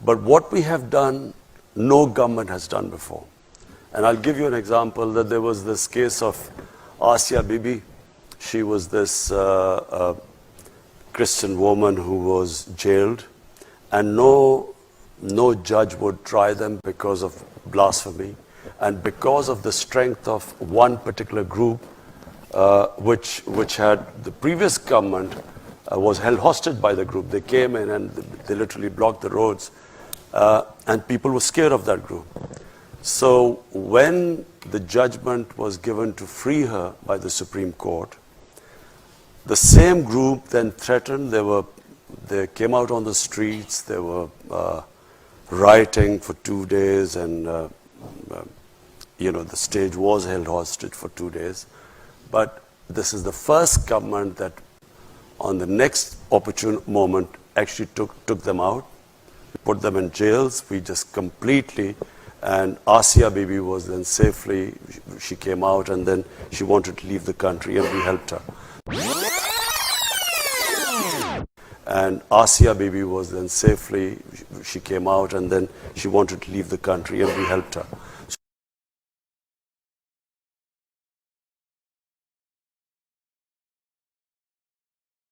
But what we have done, no government has done before. And I'll give you an example that there was this case of Asia Bibi. She was this Christian woman who was jailed, and no judge would try them because of blasphemy, and because of the strength of one particular group, which had the previous government was held hostage by the group. They came in and they literally blocked the roads, and people were scared of that group. So when the judgment was given to free her by the Supreme Court, the same group then threatened. They came out on the streets. They were rioting for 2 days, and the stage was held hostage for 2 days. But this is the first government that, on the next opportune moment, actually took them out, put them in jails. We just completely, and Asia Bibi was then safely, she came out, and then she wanted to leave the country, and we helped her. And Asia Bibi was then safely, she came out, and then she wanted to leave the country, and we helped her.